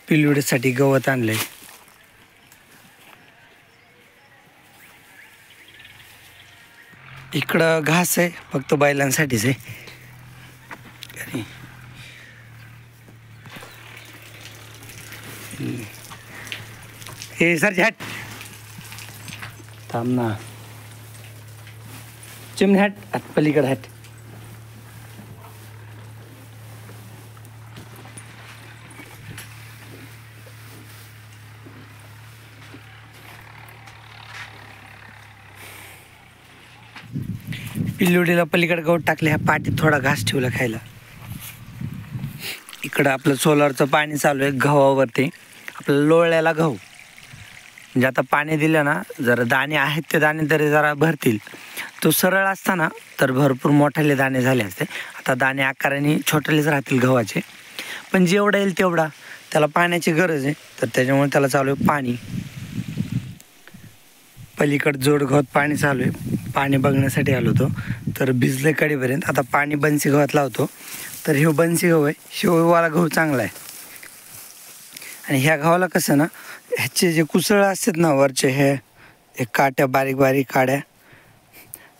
पिलुडीसाठी गवत आणलंय. इकडं घास आहे, फक्त बैलांसाठीच आहे. हे सर हॅट थांब ना, चिमणी हॅट पलीकडे हॅट. पिल्लुडीला पलीकडे गवत टाकले, ह्या पाटीत थोडा घास ठेवला खायला. इकडं आपलं सोलारचं पाणी चालू आहे गव्हावरती. आपल्याला लोळल्याला गहू म्हणजे आता पाणी दिलं ना, जरा दाणे आहेत ते दाणे तरी जरा भरतील. तो सरळ असताना तर भरपूर मोठाले दाणे झाले असते. आता दाणे आकाराने छोटेलेच राहतील गव्हाचे, पण जेवढा येईल तेवढा. त्याला पाण्याची गरज आहे, तर त्याच्यामुळे त्याला चालू आहे पाणी. पलीकडं जोड गव्हात पाणी चालू आहे. पाणी बघण्यासाठी आलो होतो, तर भिजले कडीपर्यंत. आता पाणी बन्सी गव्हात लावतो. तर हे बन्सी गहू आहे, शिववाला गहू चांगला आहे. आणि ह्या गव्हाला कसं ना, ह्याचे जे कुसळ असतात ना वरचे, हे काट्या बारीक बारीक काड्या,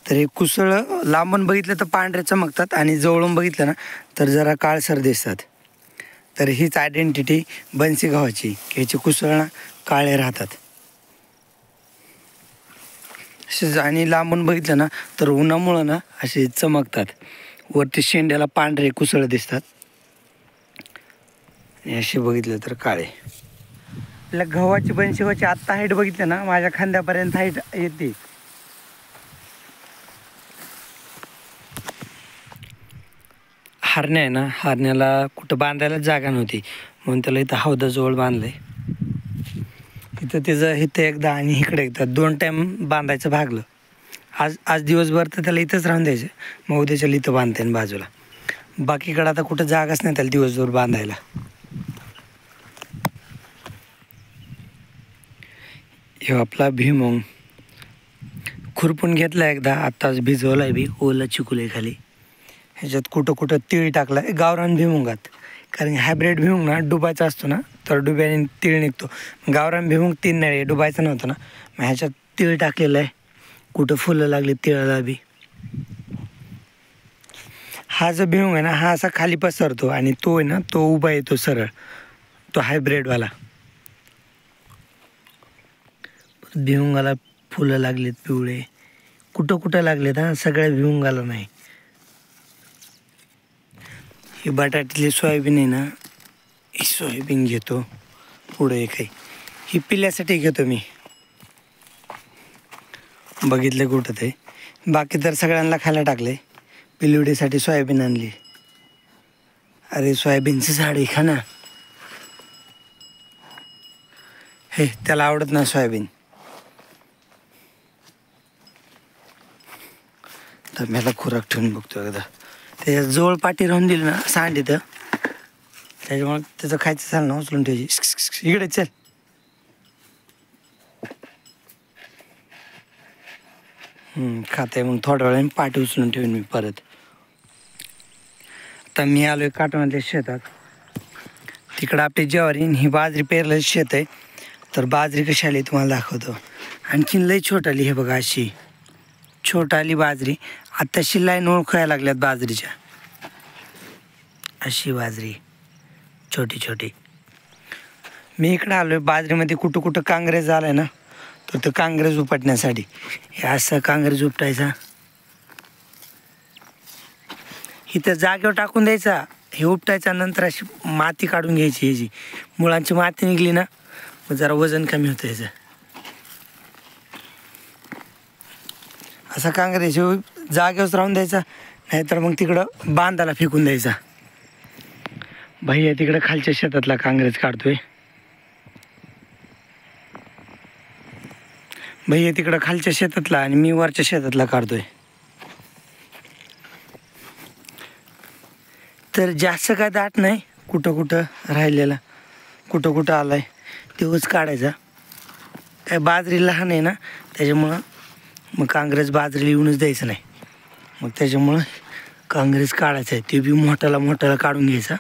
तर हे कुसळ लांबून बघितलं तर पांढरे चमकतात आणि जवळून बघितलं ना तर जरा काळसर दिसतात. तर हीच आयडेंटिटी बन्सी गव्हाची, की ह्याचे कुसळ ना काळे राहतात. आणि लांबून बघितलं ना तर उन्हामुळं ना असे चमकतात. वरती शेंड्याला पांढरे कुसळ दिसतात आणि असे बघितलं तर काळे. आपल्या गव्हाची बन्सी गव्हाची आत्ता हाईट बघितलं ना, माझ्या खांद्यापर्यंत हाईट येते. हरण्या आहे ना, हरण्याला कुठं बांधायला जागा नव्हती, म्हणून त्याला इथं हौदाजवळ बांधलंय. इथं त्याचं इथं एकदा आणि इकडे एकदा 2 टाईम बांधायचं भागलं. आज दिवसभर तर त्याला इथंच राहून द्यायचं, मग उद्याच्याला इथं बांधता येईल बाजूला. बाकीकडं आता कुठं जागाच नाही त्याला दिवसभर बांधायला. हे आपला भुईमुग खुरपून घेतला एकदा, आत्ताच भिजवलाय बी, ओला चिकुले खाली. ह्याच्यात कुठं कुठं तीळ टाकला आहे गावरान भुईमुगात. कारण हायब्रिड भुईमुग ना डुबायचा असतो ना, तर डुब्याने तीळ निघतो. गावरान भुईमुग 3 नळे डुबायचं नव्हतं ना, मग ह्याच्यात तीळ टाकलेलं आहे. कुठं फुलं लागली तिळाला बी. हा जो भुईमुग आहे ना, हा असा खाली पसरतो आणि तो आहे ना तो उभा येतो सरळ, तो हायब्रिडवाला. भुईमुगाला फुलं लागलेत पिवळे, कुठं कुठं लागलेत हा, सगळ्या भुईमुगाला नाही. ही बटाट्यातली सोयाबीन आहे ना, ही सोयाबीन घेतो पुढे काही. ही पिल्यासाठी घेतो मी, बघितलं कुठं ते. बाकी तर सगळ्यांना खायला टाकले. पिलुडीसाठी सोयाबीन आणली. अरे सोयाबीनची झाड खा ना, हे त्याला आवडत ना सोयाबीन. तर मला खुराक ठेवून बघतो एकदा. त्याच्या जवळ पाठी राहून दिली ना सांड इथं, त्याच्यामुळे त्याचं खायचं चाल ना उचलून ठेवायची. इकडे चल. खाते मग थोड्या वेळाने पाठी उचलून ठेवीन मी परत. आता मी आलो आहे काटवणाच्या शेतात. तिकडं आपली ज्वारी ही बाजरी पेरलेली शेत आहे. तर बाजरी कशी आली तुम्हाला दाखवतो. आणखीन लई छोट आली, हे बघा अशी छोट आली बाजरी. आत्ताशी लाईन ओळखायला लागल्यात बाजरीच्या. अशी बाजरी छोटी छोटी. मी इकडं आलो आहे बाजरीमध्ये कुठं कुठं कांग्रेस आलाय ना, तर तो कांग्रेस उपटण्यासाठी हे असं कांग्रेस उपटायचा, इथं जागेवर टाकून द्यायचा. हे उपटायचा, नंतर अशी माती काढून घ्यायची. ह्याची मुळांची माती निघली ना, मग जरा वजन कमी होतं ह्याचं. असा कांग्रेस जागेवरच राहून द्यायचा, नाहीतर मग तिकडं बांधाला फेकून द्यायचा. भैया तिकडं खालच्या शेतातला कांग्रेस काढतोय. भैया तिकडं खालच्या शेतातला आणि मी वरच्या शेतातला काढतोय. तर जास्त काय दाट नाही, कुठं कुठं राहिलेला, कुठं कुठं आलाय तेवढंच काढायचा. काय बाजरी लहान आहे ना, त्याच्यामुळं मग कांग्रेस बाजरीला येऊनच द्यायचं नाही. मग त्याच्यामुळं कांग्रेस काढायचा आहे, ते बी मोठ्याला मोठ्याला काढून घ्यायचा.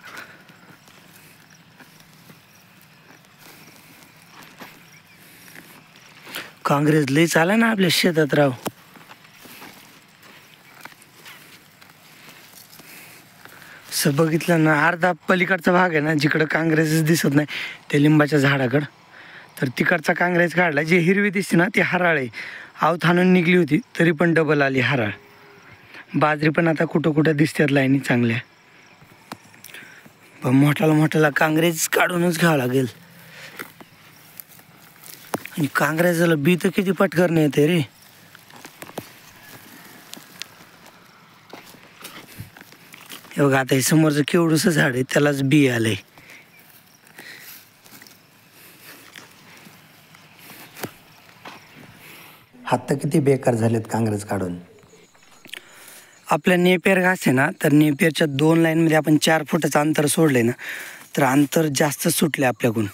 काँग्रेस लई चाला ना आपल्या शेतात राव. असं बघितलं ना अर्धा पलीकडचा भाग आहे ना जिकडं काँग्रेसच दिसत नाही त्या लिंबाच्या झाडाकडं, तर तिकडचा काँग्रेस काढला. जी हिरवी दिसते ना ती हराळ आहे. आवत हाणून निघली होती तरी पण डबल आली हराळ. बाजरी पण आता कुठं कुठं दिसतात लाईनी चांगल्या. पण मोठाला काँग्रेस काढूनच घ्यावं लागेल. आणि काँग्रेसला बी तर किती पटकन येते रे. हे बघा आता हे समोरचं केवढंसं झाड आहे त्यालाच बी आलंय. हात तर किती बेकार झालेत काँग्रेस काढून. आपल्या नेपियर घास आहे ना, तर नेपियरच्या 2 लाईनमध्ये आपण 4 फुटाचं अंतर सोडले ना तर अंतर जास्त सुटले आपल्याकडून.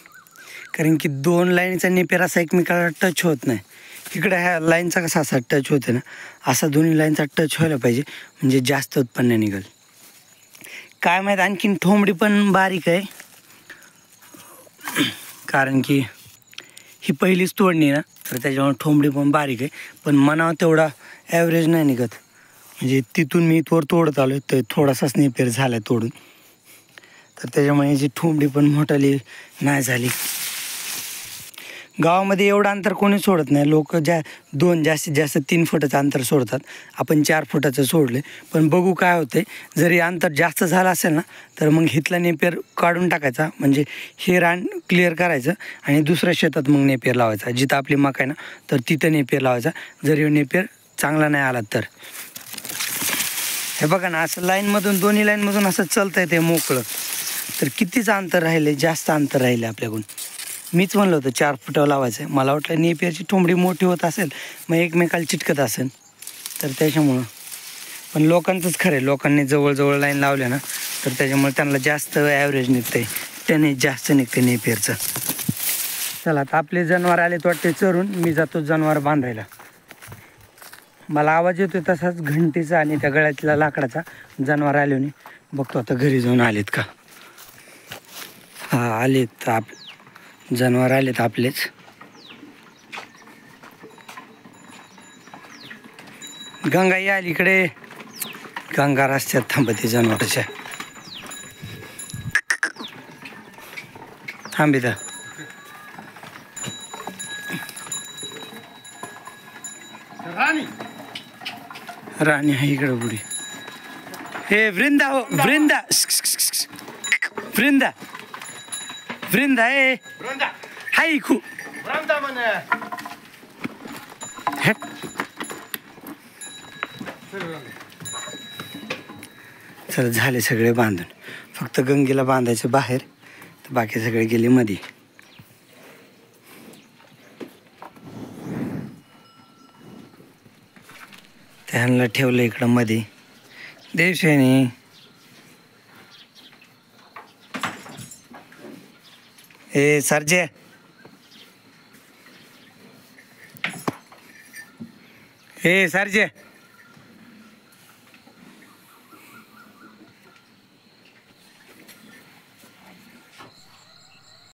कारण की 2 लाईनचा नेपियर असा एकमेकाला टच होत नाही. इकडे ह्या लाईनचा कसा असा टच होते ना, असा दोन्ही लाईनचा टच व्हायला पाहिजे म्हणजे जास्त उत्पन्न निघेल. काय माहीत आणखीन ठोंबडी पण बारीक आहे. कारण की ही पहिलीच तोडणी ना, तर त्याच्यामुळे ठोंबडी पण बारीक आहे. पण मनावर तेवढा ॲव्हरेज नाही निघत. म्हणजे तिथून मी इथवर तोडत आलो तर थोडासाच नेपेर झाला तोडून, तर त्याच्यामुळे याची ठोंबडी पण मोठाली नाही झाली. गावामध्ये एवढं अंतर कोणी सोडत नाही. लोक जास्तीत जास्त 3 फुटाचं अंतर सोडतात. आपण 4 फुटाचं सोडले. पण बघू काय होते. जरी अंतर जास्त झालं असेल ना तर मग हिथला नेपेर काढून टाकायचा, म्हणजे हे रान क्लिअर करायचं आणि दुसऱ्या शेतात मग नेपेर लावायचा. जिथं आपली मका आहे ना तर तिथं नेपेर लावायचा, जरी नेपेर चांगला नाही आला तर. हे बघा ना असं लाईनमधून दोन्ही लाईनमधून असं चालतं आहे ते मोकळं. तर कितीच अंतर राहिले, जास्त अंतर राहिले आपल्याकडून. मीच म्हणलं होतं 4 फुटावर लावायचं. मला वाटलं नेपियरची ठोंबडी मोठी होत असेल मग एकमेकाला चिटकत असेल, तर त्याच्यामुळं. पण लोकांचंच खरं आहे, लोकांनी जवळजवळ लाईन लावल्या ना तर त्याच्यामुळे त्यांना जास्त ॲव्हरेज निघतं आहे, त्याने जास्त निघते नेपियरचं. चला आता आपले जनावर आले वाटते चरून. मी जातो जनावर बांधायला. मला आवाज येतो तसाच घंटीचा आणि त्या गळ्यातल्या लाकडाचा. जनावर आले नाही, बघतो आता घरी जाऊन आलेत का. हां आलेत. जनावर आलेत आपलेच. गंगा या अलीकडे. गंगा रस्त्यात थांबते जनावराच्या. थांबिता राणी आहे इकडे बुडी. हे वृंदा हो, वृंदा वृंदा वृंदा ए हाय खू चल झाले सगळे बांधून. फक्त गंगेला बांधायचं बाहेर, तर बाकी सगळे गेले मध्ये. त्यांना ठेवलं इकडं मध्ये. देवशेनी ए सरजे ए सरजे